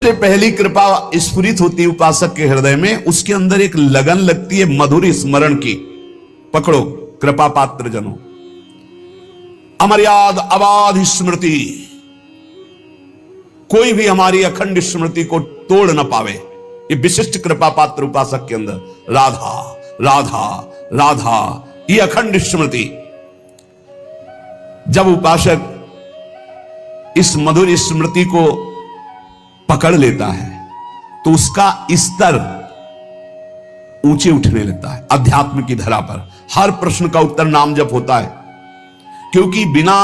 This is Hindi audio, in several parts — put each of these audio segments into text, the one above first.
से पहली कृपा स्फुरित होती है उपासक के हृदय में, उसके अंदर एक लगन लगती है मधुर स्मरण की। पकड़ो कृपा पात्र जनों, अमर्याद अबाध स्मृति, कोई भी हमारी अखंड स्मृति को तोड़ न पावे। ये विशिष्ट कृपा पात्र उपासक के अंदर राधा राधा राधा, ये अखंड स्मृति। जब उपासक इस मधुर स्मृति को पकड़ लेता है तो उसका स्तर ऊंचे उठने लगता है अध्यात्म की धरा पर। हर प्रश्न का उत्तर नाम जप होता है, क्योंकि बिना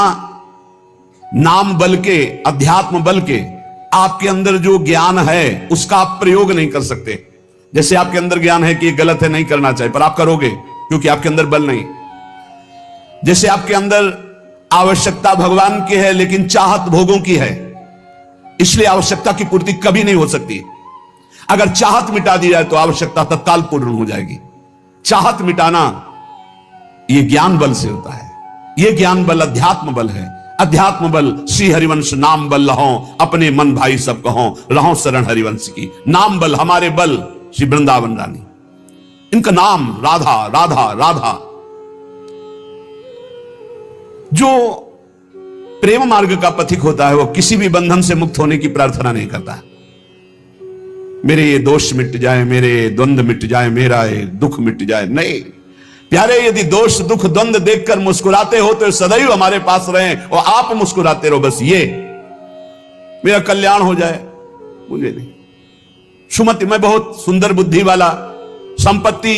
नाम बल के, अध्यात्म बल के, आपके अंदर जो ज्ञान है उसका आप प्रयोग नहीं कर सकते। जैसे आपके अंदर ज्ञान है कि ये गलत है, नहीं करना चाहिए, पर आप करोगे क्योंकि आपके अंदर बल नहीं। जैसे आपके अंदर आवश्यकता भगवान की है लेकिन चाहत भोगों की है, इसलिए आवश्यकता की पूर्ति कभी नहीं हो सकती। अगर चाहत मिटा दी जाए तो आवश्यकता तत्काल पूर्ण हो जाएगी। चाहत मिटाना यह ज्ञान बल से होता है। यह ज्ञान बल अध्यात्म बल है। अध्यात्म बल श्री हरिवंश नाम बल लहो, अपने मन भाई सब कहो, रहो शरण हरिवंश की। नाम बल हमारे बल श्री वृंदावन रानी, इनका नाम राधा राधा राधा। जो प्रेम मार्ग का पथिक होता है वो किसी भी बंधन से मुक्त होने की प्रार्थना नहीं करता। मेरे ये दोष मिट जाए, मेरे द्वंद्व मिट जाए, मेरा ये दुख मिट जाए, नहीं प्यारे। यदि दोष दुख द्वंद्व देखकर मुस्कुराते हो तो सदैव हमारे पास रहें और आप मुस्कुराते रहो, बस ये मेरा कल्याण हो जाए, मुझे नहीं। सुमति मैं बहुत सुंदर बुद्धि वाला, संपत्ति,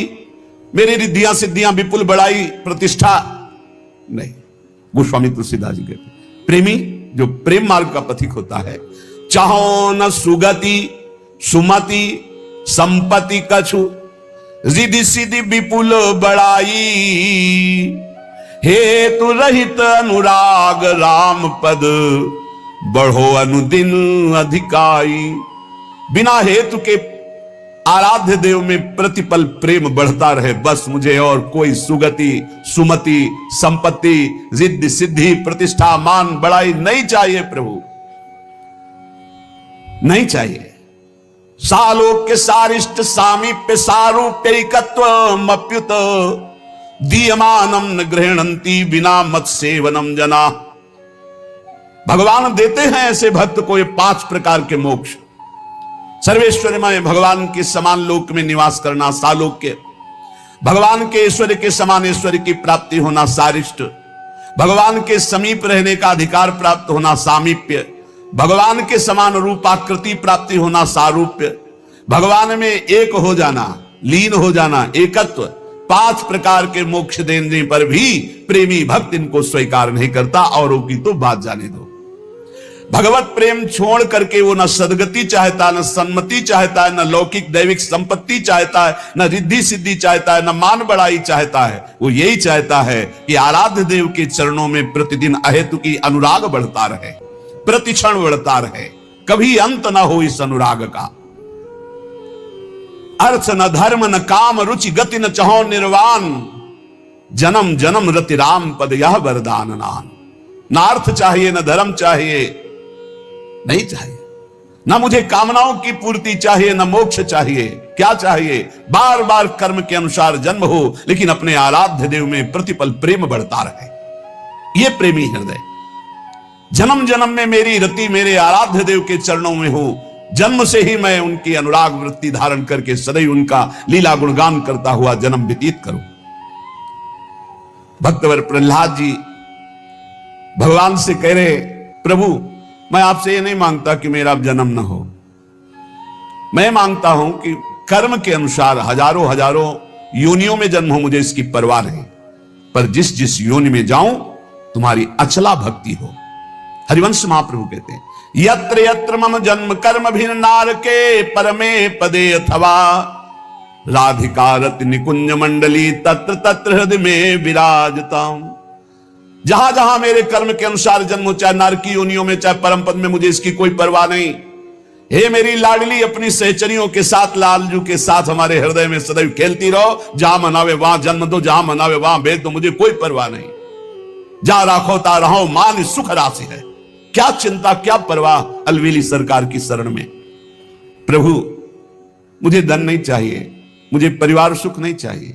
मेरी रिद्धियां सिद्धियां, विपुल बड़ाई प्रतिष्ठा, नहीं। गोस्वामी तुलसीदास जी कहते प्रेमी जो प्रेम मार्ग का पथिक होता है, चाहो न सुगति सुमति संपत्ति कछु, रिद्धि सिद्धि विपुल बड़ाई, हेतु रहित अनुराग राम पद, बढ़ो अनुदिन अधिकाई। बिना हेतु के आराध्य देव में प्रतिपल प्रेम बढ़ता रहे, बस मुझे और कोई सुगति सुमति संपत्ति रिद्धि सिद्धि प्रतिष्ठा मान बड़ाई नहीं चाहिए प्रभु, नहीं चाहिए। सालोक्य सारिष्ट सामीप्य सारूप्यैकत्व मप्युत, दीयमानम न गृह्णन्ति बिना मत सेवनम जना। भगवान देते हैं ऐसे भक्त को ये 5 प्रकार के मोक्ष। सर्वेश्वरमय भगवान के समान लोक में निवास करना सालोक्य, भगवान के ऐश्वर्य के समान ऐश्वर्य की प्राप्ति होना सारिष्ट, भगवान के समीप रहने का अधिकार प्राप्त होना सामीप्य, भगवान के समान रूपाकृति प्राप्ति होना सारूप्य, भगवान में एक हो जाना, लीन हो जाना एकत्व। 5 प्रकार के मोक्ष देने पर भी प्रेमी भक्त इनको स्वीकार नहीं करता, औरों की तो बात जाने दो। भगवत प्रेम छोड़ करके वो न सदगति चाहता, न सन्मति चाहता है, न लौकिक दैविक संपत्ति चाहता है, न रिद्धि सिद्धि चाहता है, न मान बड़ाई चाहता है। वो यही चाहता है कि आराध्य देव के चरणों में प्रतिदिन अहेतु की अनुराग बढ़ता रहे, प्रतिक्षण बढ़ता रहे, कभी अंत न हो इस अनुराग का। अर्थ न धर्म न काम रुचि गति न चहो निर्वाण, जन्म जन्म रति राम पद यह वरदान नान। न अर्थ चाहिए न धर्म चाहिए, नहीं चाहिए, ना मुझे कामनाओं की पूर्ति चाहिए, ना मोक्ष चाहिए। क्या चाहिए? बार बार कर्म के अनुसार जन्म हो, लेकिन अपने आराध्य देव में प्रतिपल प्रेम बढ़ता रहे। ये प्रेमी हृदय जन्म जन्म में मेरी रति मेरे आराध्य देव के चरणों में हो, जन्म से ही मैं उनकी अनुराग वृत्ति धारण करके सदैव उनका लीला गुणगान करता हुआ जन्म व्यतीत करूं। भक्तवर प्रहलाद जी भगवान से कह रहे, प्रभु मैं आपसे ये नहीं मांगता कि मेरा जन्म ना हो, मैं मांगता हूं कि कर्म के अनुसार हजारों हजारों योनियों में जन्म हो, मुझे इसकी परवाह नहीं, पर जिस जिस योनि में जाऊं तुम्हारी अचला भक्ति हो। हरिवंश महाप्रभु कहते हैं, यत्र यत्र मम जन्म कर्म भिन्न नारके परमे पदे अथवा, राधिका रति निकुंज मंडली तत्र तत्र हृदय में विराजता हूं। जहां जहां मेरे कर्म के अनुसार जन्म हो, चाहे नारकी योनियों में चाहे परम पद में, मुझे इसकी कोई परवाह नहीं। हे मेरी लाडली अपनी सहचरियों के साथ, लालजू के साथ हमारे हृदय में सदैव खेलती रहो। जहां मनावे वहां जन्म दो, जहां मनावे वहां भेज दो, मुझे कोई परवाह नहीं। जा राखो ता रहो मान सुख राशि है। क्या चिंता क्या परवाह अलवेली सरकार की शरण में। प्रभु मुझे धन नहीं चाहिए, मुझे परिवार सुख नहीं चाहिए,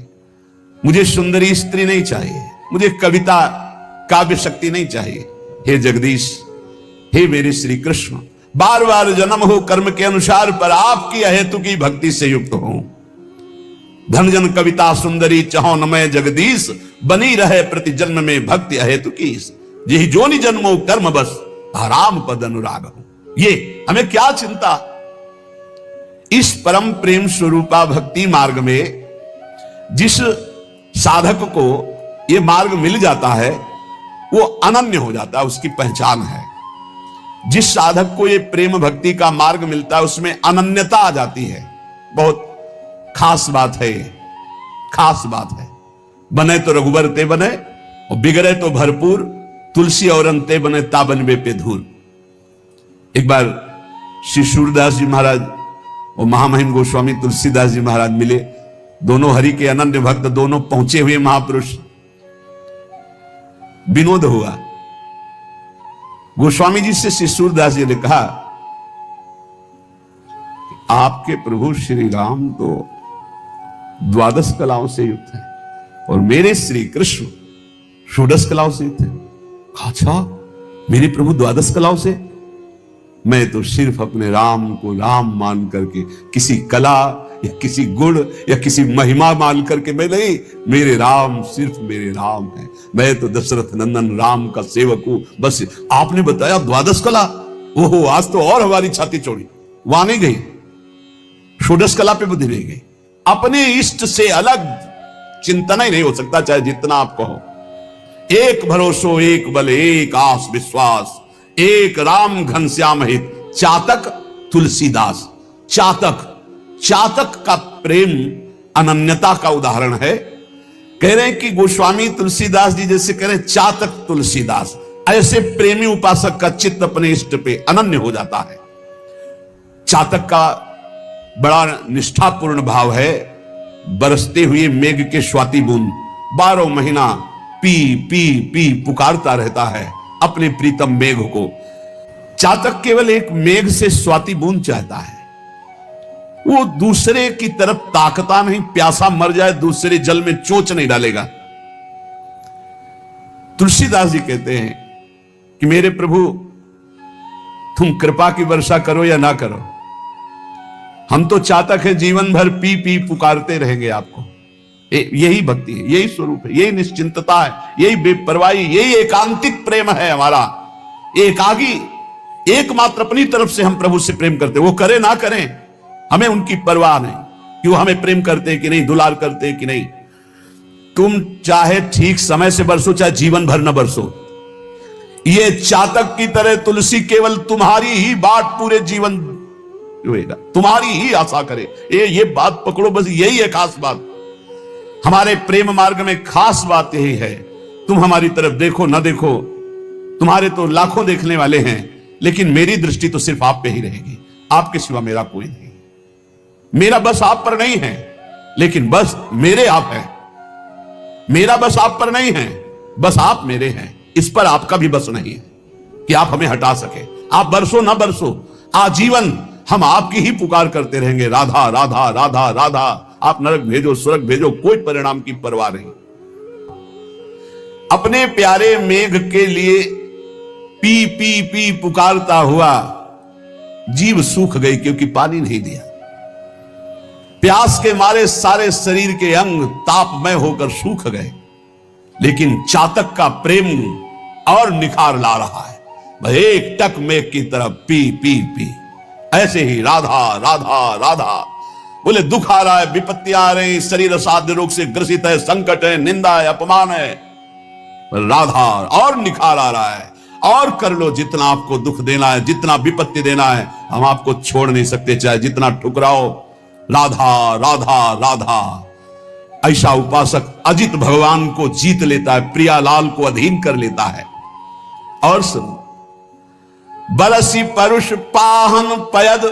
मुझे सुंदरी स्त्री नहीं चाहिए, मुझे कविता काव्य शक्ति नहीं चाहिए। हे जगदीश, हे मेरे श्री कृष्ण, बार बार जन्म हो कर्म के अनुसार, पर आपकी अहेतु की भक्ति से युक्त हूं। धन जन कविता सुंदरी चहो न मैं जगदीश, बनी रहे प्रति जन्म में भक्ति अहेतु की। यही जोनि जन्मो कर्म बस, राम पद अनुराग हूं। ये हमें क्या चिंता। इस परम प्रेम स्वरूपा भक्ति मार्ग में जिस साधक को ये मार्ग मिल जाता है वो अनन्य हो जाता है, उसकी पहचान है। जिस साधक को ये प्रेम भक्ति का मार्ग मिलता है उसमें अनन्यता आ जाती है। बहुत खास बात है, ये खास बात है। बने तो रघुबर ते बने और बिगड़े तो भरपूर, तुलसी और अंते बने ताबन वे पे धूल। एक बार श्री सूरदास जी महाराज और महामहिम गोस्वामी तुलसीदास जी महाराज मिले। दोनों हरि के अनन्य भक्त, दोनों पहुंचे हुए महापुरुष। विनोद हुआ। गोस्वामी जी से श्री सूरदास जी ने कहा, आपके प्रभु श्री राम तो द्वादश कलाओं से युक्त है और मेरे श्री कृष्ण षोडश कलाओं से युक्त है। अच्छा, मेरे प्रभु द्वादश कलाओं से? मैं तो सिर्फ अपने राम को राम मान करके, किसी कला या किसी गुण या किसी महिमा मान करके मैं नहीं, मेरे राम सिर्फ मेरे राम है। मैं तो दशरथ नंदन राम का सेवक हूं। बस आपने बताया द्वादश कला, ओहो आज तो और हमारी छाती चौड़ी। वहां नहीं गई, षोडश कला पे बुद्धि नहीं गई। अपने इष्ट से अलग चिंतन ही नहीं हो सकता, चाहे जितना आप कहो। एक भरोसो एक बल एक आस विश्वास, एक राम घनश्याम हित, चातक तुलसीदास। चातक, चातक का प्रेम अनन्यता का उदाहरण है। कह रहे हैं कि गोस्वामी तुलसीदास जी जैसे कह रहे हैं चातक तुलसीदास, ऐसे प्रेमी उपासक का चित्त अपने इष्ट पे अनन्य हो जाता है। चातक का बड़ा निष्ठापूर्ण भाव है। बरसते हुए मेघ के स्वाति बूंद 12 महीना पी पी पी पुकारता रहता है अपने प्रीतम मेघ को। चातक केवल एक मेघ से स्वाति बूंद चाहता है, वो दूसरे की तरफ ताकता नहीं। प्यासा मर जाए दूसरे जल में चोंच नहीं डालेगा। तुलसीदास जी कहते हैं कि मेरे प्रभु तुम कृपा की वर्षा करो या ना करो, हम तो चातक है, जीवन भर पी पी पुकारते रहेंगे आपको। यही भक्ति है, यही स्वरूप है, यही निश्चिंतता है, यही बेपरवाही, यही एकांतिक प्रेम है हमारा। एकागी, एकमात्र अपनी तरफ से हम प्रभु से प्रेम करते, वो करे ना करें हमें उनकी परवाह नहीं कि वो हमें प्रेम करते कि नहीं, दुलार करते कि नहीं। तुम चाहे ठीक समय से बरसो, चाहे जीवन भर न बरसो, ये चातक की तरह तुलसी केवल तुम्हारी ही बाट पूरे जीवन होएगा, तुम्हारी ही आशा करे। ये बात पकड़ो, बस यही है खास बात। हमारे प्रेम मार्ग में खास बात यही है। तुम हमारी तरफ देखो ना देखो, तुम्हारे तो लाखों देखने वाले हैं, लेकिन मेरी दृष्टि तो सिर्फ आप पे ही रहेगी। आपके सिवा मेरा कोई नहीं। मेरा बस आप पर नहीं है, लेकिन बस मेरे आप हैं। मेरा बस आप पर नहीं है, बस आप मेरे हैं। इस पर आपका भी बस नहीं है कि आप हमें हटा सके। आप बरसो ना बरसो, आजीवन हम आपकी ही पुकार करते रहेंगे, राधा राधा राधा राधा। आप नरक भेजो स्वर्ग भेजो, कोई परिणाम की परवाह नहीं। अपने प्यारे मेघ के लिए पी पी पी पुकारता हुआ जीव सूख गई, क्योंकि पानी नहीं दिया। प्यास के मारे सारे शरीर के अंग तापमय होकर सूख गए, लेकिन चातक का प्रेम और निखार ला रहा है। वह एक टक मेघ की तरफ पी पी पी। ऐसे ही राधा राधा राधा। बोले दुख आ रहा है, विपत्तियां आ रही, शरीर असाध्य रोग से ग्रसित है, संकट है, निंदा है, अपमान है, राधा और निखार आ रहा है। और कर लो जितना आपको दुख देना है, जितना विपत्ति देना है, हम आपको छोड़ नहीं सकते, चाहे जितना ठुकराओ। राधा राधा राधा। ऐसा उपासक अजित भगवान को जीत लेता है, प्रियालाल को अधीन कर लेता है। और सुनो, बरसी परुष पाहन पयद,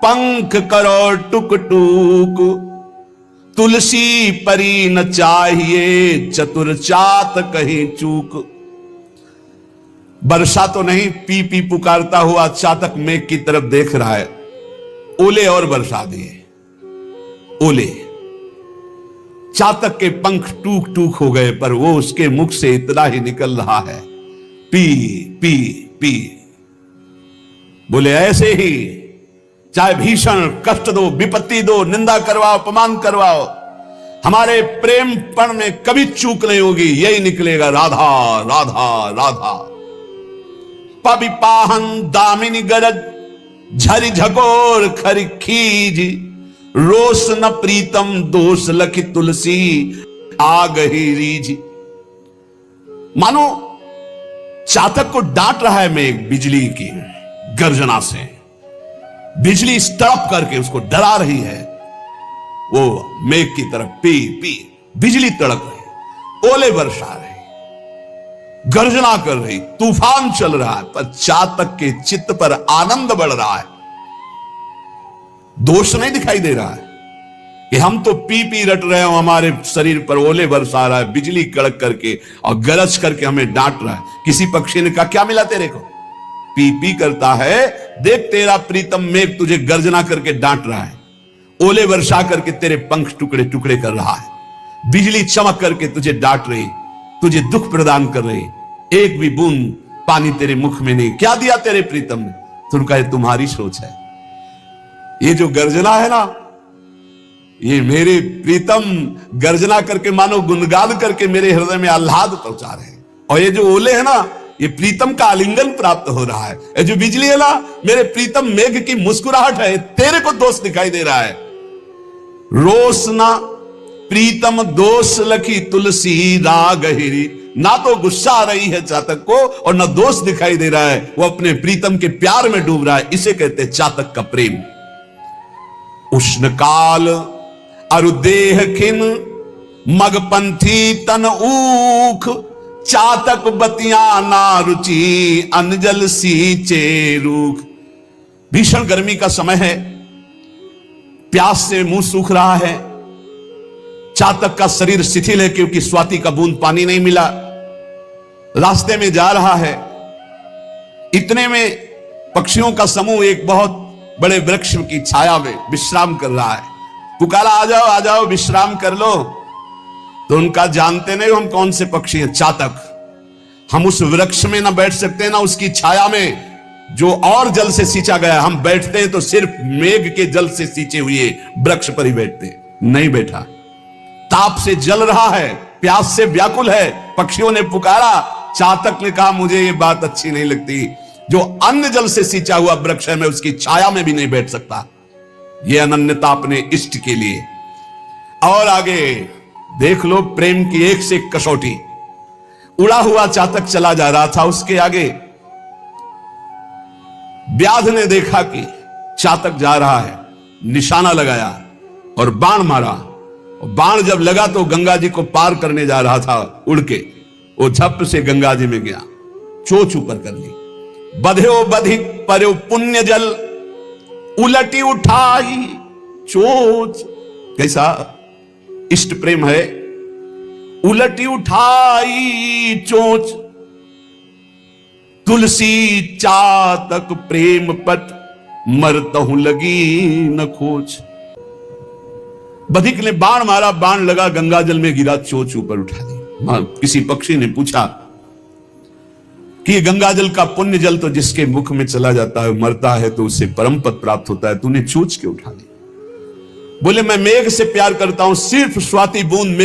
पंख करो टुक टूक, तुलसी परी न चाहिए, चतुर चात कहीं चूक। वर्षा तो नहीं, पी पी पुकारता हुआ चातक मेघ की तरफ देख रहा है। ओले और बरसा दिए, ओले। चातक के पंख टूक टूक हो गए, पर वो उसके मुख से इतना ही निकल रहा है, पी पी पी। बोले ऐसे ही चाहे भीषण कष्ट दो, विपत्ति दो, निंदा करवाओ, अपमान करवाओ, हमारे प्रेम पण में कभी चूक नहीं होगी, यही निकलेगा, राधा राधा राधा। पविपाहन दामिनी गरज झरी झकोर खरी खीज, रोष न प्रीतम दोष लखी तुलसी आ गही रीझ। मानो चातक को डांट रहा है मेघ बिजली की गर्जना से, बिजली तड़प करके उसको डरा रही है, वो मेघ की तरफ पी पी, बिजली तड़प रही, ओले बरसा रही, गर्जना कर रही, तूफान चल रहा है, पर चातक के चित्त पर आनंद बढ़ रहा है, दोष नहीं दिखाई दे रहा है कि हम तो पी पी रट रहे हो, हमारे शरीर पर ओले बरसा रहा है, बिजली कड़क करके और गरज करके हमें डांट रहा है। किसी पक्षी ने कहा क्या मिला तेरे को, पी पी करता है, देख तेरा प्रीतम मेघ तुझे गर्जना करके डांट रहा है, ओले वर्षा करके तेरे पंख टुकड़े टुकड़े कर रहा है, बिजली चमक करके तुझे डांट रही, तुझे दुख प्रदान कर रही, एक भी बूंद पानी तेरे मुख में नहीं, क्या दिया तेरे प्रीतम ने? तुम कहे तुम्हारी सोच है, ये जो गर्जना है ना, ये मेरे प्रीतम गर्जना करके मानो गुणगान करके मेरे हृदय में आह्लाद पहुंचा रहे हैं, और ये जो ओले है ना, ये प्रीतम का आलिंगन प्राप्त हो रहा है, ये जो बिजली है ना, मेरे प्रीतम मेघ की मुस्कुराहट है, तेरे को दोष दिखाई दे रहा है। रोष ना प्रीतम दोष लखी तुलसी राग हिरी, ना तो गुस्सा आ रही है चातक को और ना दोष दिखाई दे रहा है, वो अपने प्रीतम के प्यार में डूब रहा है, इसे कहते हैं चातक का प्रेम। उष्ण काल अरुदेह खिन मगपंथी तन ऊख, चातक बतिया ना रुचि अनजल सींचे रूख। भीषण गर्मी का समय है, प्यास से मुंह सूख रहा है, चातक का शरीर शिथिल है क्योंकि स्वाति का बूंद पानी नहीं मिला, रास्ते में जा रहा है, इतने में पक्षियों का समूह एक बहुत बड़े वृक्ष की छाया में विश्राम कर रहा है, पुकारा आ जाओ विश्राम कर लो। तो उनका जानते नहीं हम कौन से पक्षी हैं, चातक, हम उस वृक्ष में ना बैठ सकते ना उसकी छाया में जो और जल से सींचा गया, हम बैठते हैं तो सिर्फ मेघ के जल से सींचे हुए वृक्ष पर ही बैठते, नहीं बैठा, ताप से जल रहा है, प्यास से व्याकुल है, पक्षियों ने पुकारा, चातक ने कहा मुझे ये बात अच्छी नहीं लगती, जो अन्न जल से सींचा हुआ वृक्ष है मैं उसकी छाया में भी नहीं बैठ सकता, ये अनन्यता अपने इष्ट के लिए। और आगे देख लो प्रेम की एक से एक कसौटी, उड़ा हुआ चातक चला जा रहा था, उसके आगे व्याध ने देखा कि चातक जा रहा है, निशाना लगाया और बाण मारा, और बाण जब लगा तो गंगा जी को पार करने जा रहा था उड़ के, वो झप से गंगा जी में गया, चोच ऊपर कर ली, बध्यो बधि पर्यो पुण्य जल उलटी उठाई चोच। कैसा इष्ट प्रेम है, उलटी उठाई चोच, तुलसी चातक प्रेम पट मरतहु लगी न खोज। बधिक ने बाण मारा, बाण लगा, गंगा जल में गिरा, चोच ऊपर उठा दी। किसी पक्षी ने पूछा कि गंगा जल का पुण्य जल तो जिसके मुख में चला जाता है मरता है तो उसे परम पद प्राप्त होता है, तूने चोच क्यों उठा ली? बोले मैं मेघ से प्यार करता हूं, सिर्फ स्वाति बूंद